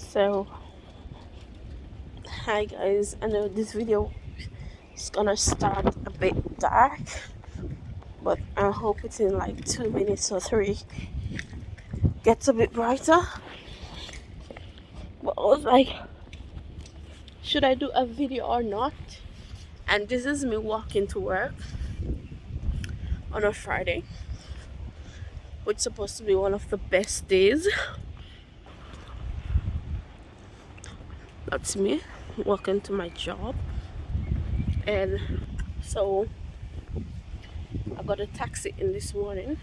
So, hi guys, I know this video is gonna start a bit dark, but I hope it's in like 2 minutes or three gets a bit brighter. But I was like, should I do a video or not? And this is me walking to work on a Friday, which is supposed to be one of the best days. That's me walking to my job. And so I got a taxi in this morning.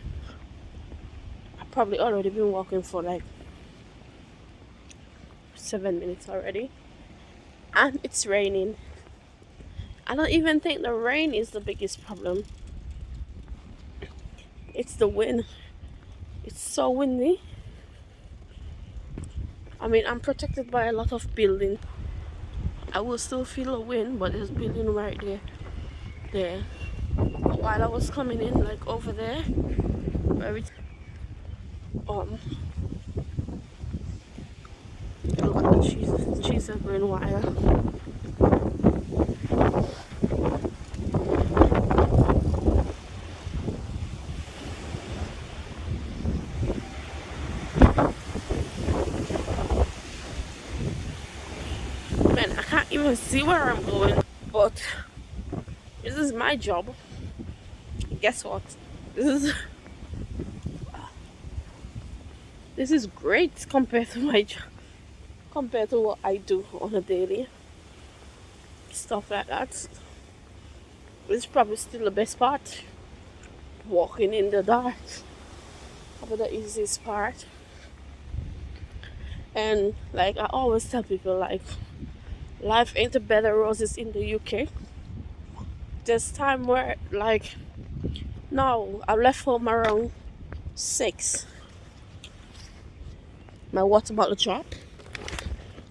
I've probably already been walking for like 7 minutes already, and it's raining. I don't even think the rain is the biggest problem. It's the wind. It's so windy. I mean, I'm protected by a lot of building. I will still feel a wind, but there's building right there. But while I was coming in, like over there, where it look at the trees are going wild. Man, I can't even see where I'm going. But this is my job. Guess what? This is great compared to my job, compared to what I do on a daily. Stuff like that. This is probably still the best part. Walking in the dark. Probably the easiest part. And like I always tell people, like, life ain't a bed of roses in the UK. There's time where, like, no, I left home around 6. My water bottle dropped,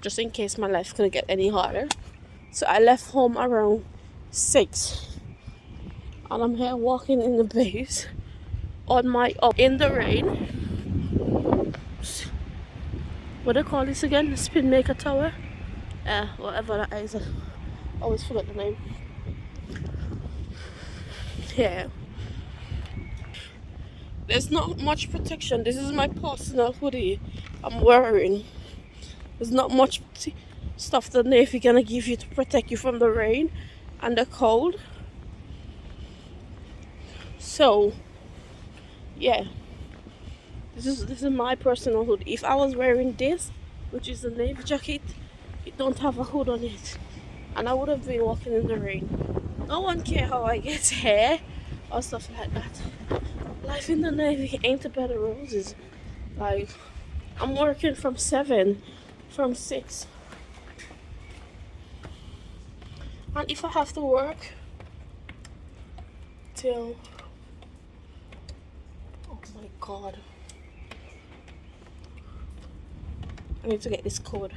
just in case my life couldn't get any harder. So I left home around 6, and I'm here walking in the base on my up in the rain. What do they call this again? The Spin Maker Tower? Whatever that is. I always forget the name. Yeah. There's not much protection. This is my personal hoodie I'm wearing. There's not much stuff the Navy gonna give you to protect you from the rain and the cold. So, yeah. This is my personal hood. If I was wearing this, which is a Navy jacket, it don't have a hood on it, and I would have been walking in the rain. No one care how I get hair or stuff like that. Life in the Navy ain't a bed of roses. Like, I'm working from 6. And if I have to work till, oh my god, I need to get this code.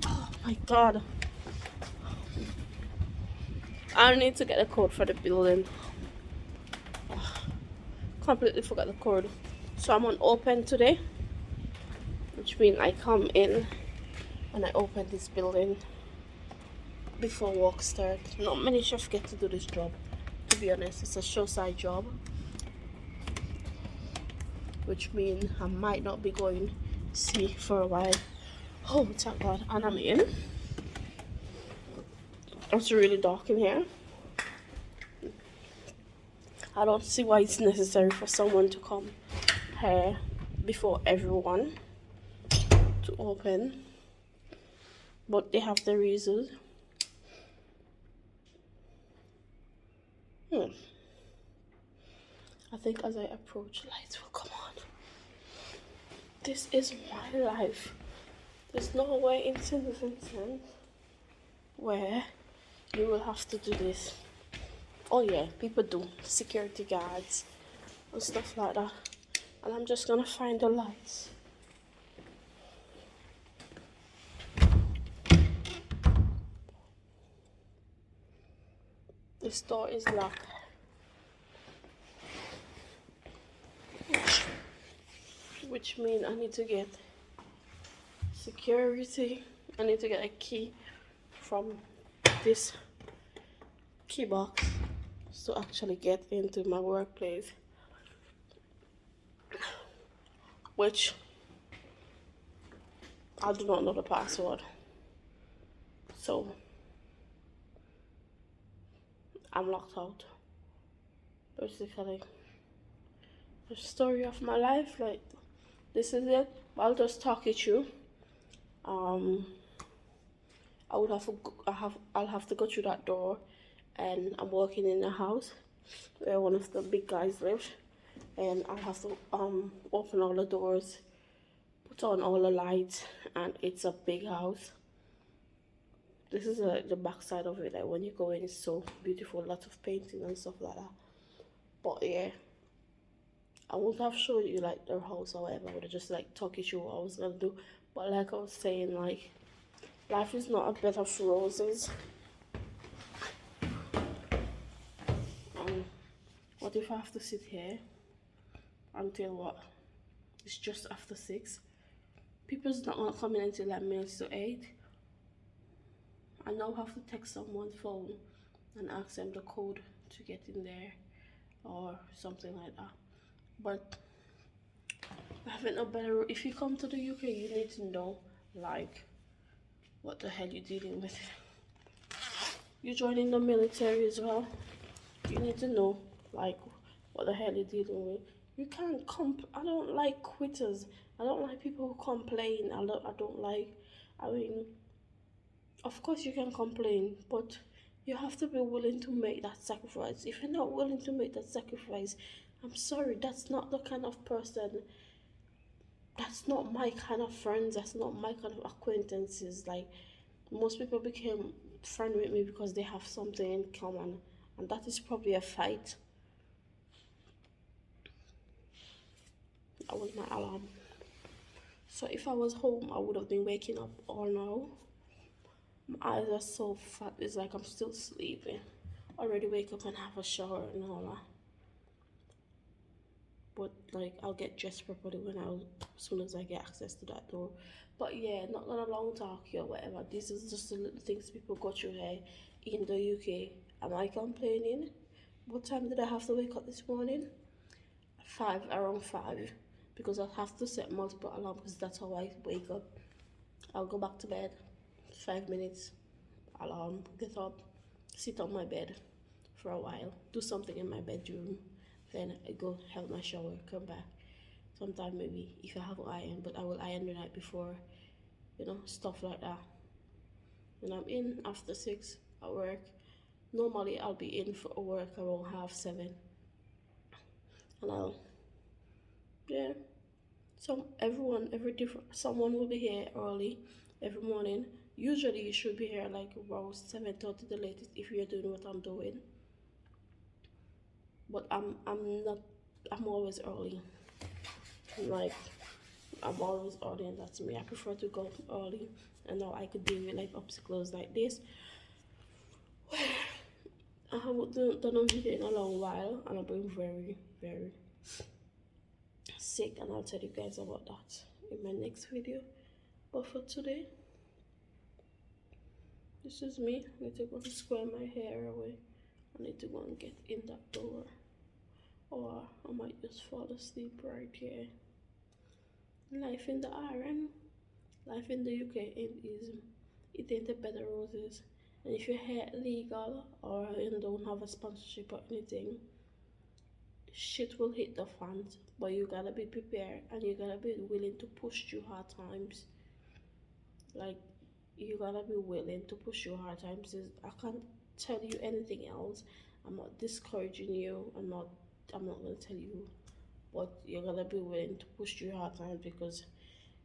Oh my god, I need to get a code for the building. Completely forgot the code. So I'm on open today, which means I come in and I open this building before work starts. Not many chefs get to do this job, to be honest. It's a showside job, which means I might not be going see for a while. Oh, thank god. And I'm in. It's really dark in here. I don't see why it's necessary for someone to come here before everyone to open, but they have their reasons. I think as I approach, lights will come on. This is my life. There's no way in St. Vincent where you will have to do this. Oh yeah, people do. Security guards and stuff like that. And I'm just gonna find the lights. This door is locked. which means I need to get security. I need to get a key from this key box to actually get into my workplace, which I do not know the password. So I'm locked out. Basically, the story of my life, like this is it. I'll just talk it through. Um, I would have to go, I'll have to go through that door, and I'm working in a house where one of the big guys lives, and I'll have to open all the doors, put on all the lights, and it's a big house. This is the back side of it. Like when you go in, it's so beautiful, lots of painting and stuff like that. But yeah, I wouldn't have showed you like their house or whatever. I would have just like talk you through what I was gonna do. But like I was saying, like life is not a bed of roses. What if I have to sit here until what? It's just after 6. People's not gonna come in until like minutes to 8. I now have to text someone's phone and ask them the code to get in there or something like that. But I haven't no better. If you come to the UK, you need to know like what the hell you're dealing with. You're joining the military as well. You need to know like what the hell you're dealing with. You can't I don't like quitters. I don't like people who complain. I don't like. I mean, of course you can complain, but you have to be willing to make that sacrifice. If you're not willing to make that sacrifice, I'm sorry, that's not the kind of person. That's not my kind of friends. That's not my kind of acquaintances. Like most people became friend with me because they have something in common, and that is probably a fight. That was my alarm. So if I was home, I would have been waking up all now. My eyes are so fat. It's like I'm still sleeping. Already wake up and have a shower and all that. But like I'll get dressed properly as soon as I get access to that door. But yeah, not gonna long talk here, whatever. This is just the little things people go through here in the UK. Am I complaining? What time did I have to wake up this morning? Around 5, because I have to set multiple alarms because that's how I wake up. I'll go back to bed, 5 minutes, alarm, get up, sit on my bed for a while, do something in my bedroom, then I go have my shower, come back. Sometime maybe if I have an iron, but I will iron the night before, stuff like that. When I'm in after 6 at work, normally I'll be in for work around 7:30, and yeah. Someone will be here early every morning. Usually you should be here like around 7:30 the latest if you're doing what I'm doing. But I'm not. I'm always early. Like I'm always early, and that's me. I prefer to go early, and now I could do it like obstacles like this. I haven't done a video in a long while, and I've been very, very sick, and I'll tell you guys about that in my next video. But for today, this is me. I need to go and square my hair away. I need to go and get in that door, or I might just fall asleep right here. Life in the iron, life in the UK ain't easy. It ain't a bed of roses. And if your hair illegal or you don't have a sponsorship or anything, shit will hit the fans. But you gotta be prepared, and you gotta be willing to push through hard times. Like you gotta be willing to push through hard times. I can't tell you anything else. I'm not discouraging you. I'm not gonna tell you, but you're gonna be willing to push through hard times, because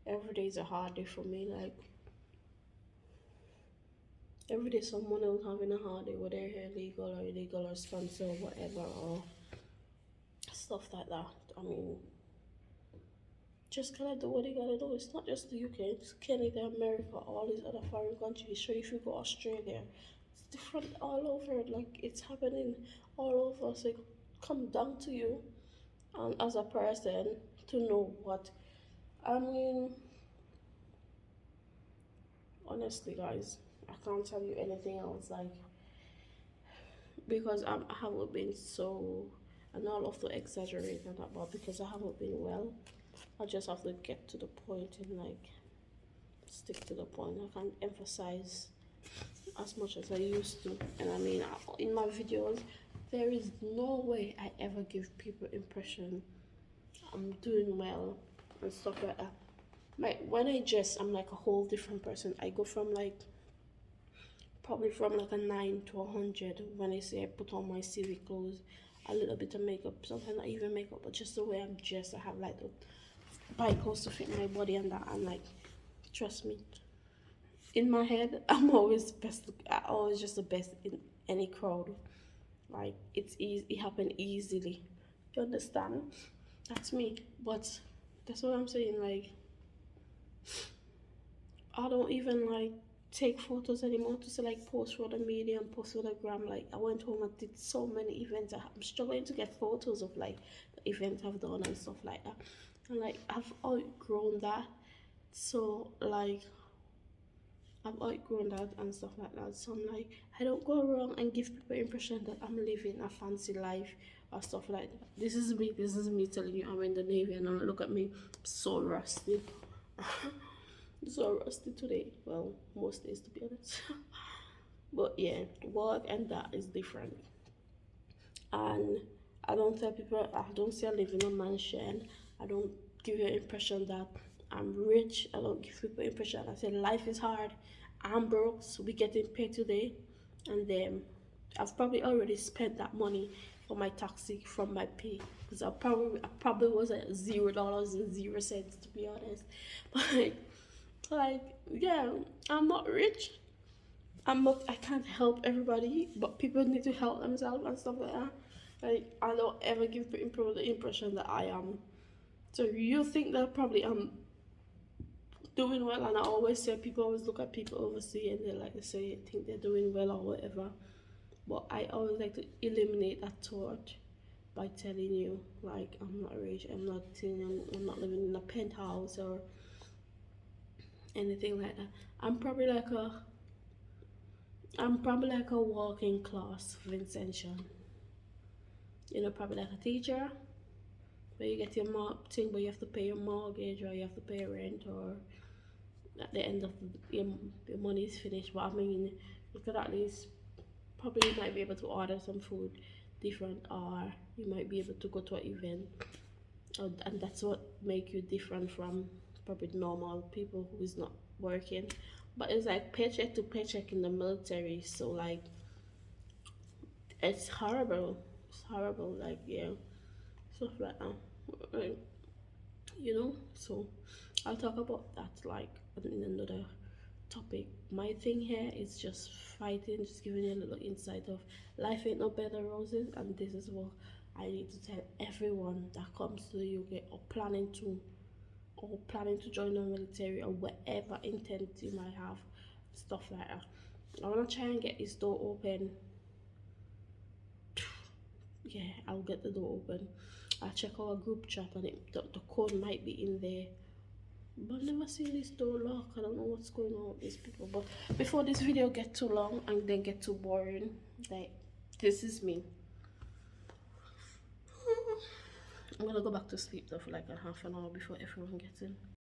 every day is a hard day for me. Like every day someone else having a hard day, whether they're legal or illegal or sponsor or whatever, or stuff like that. I mean, just gotta do what you gotta do. It's not just the UK, it's Canada, America, all these other foreign countries. So if you go Australia, it's different all over. Like it's happening all over. So it come down to you, and as a person, to know what I mean, honestly, guys, I can't tell you anything else. Like, because I haven't been so. I know I love to exaggerate and that, but because I haven't been well, I just have to get to the point and like stick to the point. I can't emphasize as much as I used to. And I mean, in my videos, there is no way I ever give people impression I'm doing well and stuff like that. Like when I dress, I'm like a whole different person. I go from like probably from like a 9 to 100 when I say I put on my civic clothes, a little bit of makeup, sometimes not even makeup, but just the way I'm dressed. I have like the bicles to fit my body and that. And like, trust me, in my head, I'm always best. I always just the best in any crowd. Like it's easy, it happen easily. You understand? That's me. But that's what I'm saying. Like I don't even like take photos anymore to say like post for the media and post for the gram. Like I went home and did so many events. I'm struggling to get photos of like the events I've done and stuff like that. And like I've outgrown that. So like I've outgrown that and stuff like that. So I'm like, I don't go around and give people impression that I'm living a fancy life or stuff like that. This is me. This is me telling you I'm in the Navy and look at me, so rusty. So rusty today. Well, most days to be honest. But yeah, work and that is different. And I don't tell people, I don't say I live in a mansion. I don't give you an impression that I'm rich. I don't give people impression. I say life is hard. I'm broke, so we getting paid today. And then I've probably already spent that money for my taxi from my pay because I probably was at $0 and 0 cents to be honest. Like yeah, I'm not rich. I can't help everybody, but people need to help themselves and stuff like that. Like I don't ever give people the impression that I am. So you think that probably I'm doing well, and I always say people always look at people overseas and they like to say think they're doing well or whatever. But I always like to eliminate that thought by telling you like I'm not rich, I'm not living in a penthouse or anything like that. I'm probably like a I'm probably like a working class Vincentian. You know, probably like a teacher, where you get your thing, but you have to pay your mortgage or you have to pay rent, or at the end of your money is finished. But I mean, you could at least probably you might be able to order some food different, or you might be able to go to an event, and that's what make you different from probably normal people who is not working. But it's like paycheck to paycheck in the military, so like it's horrible. It's horrible. Like yeah, stuff like that. Right, you know. So I'll talk about that like in another topic. My thing here is just fighting, just giving you a little insight of life ain't no bed of roses, and this is what I need to tell everyone that comes to the UK or planning to join the military or whatever intent you might have, stuff like that. I wanna try and get this door open. Yeah, I'll get the door open. I'll check our group chat and the code might be in there. But I've never seen this door lock. I don't know what's going on with these people. But before this video get too long and then get too boring, like this is me. I'm gonna go back to sleep though for like a half an hour before everyone gets in.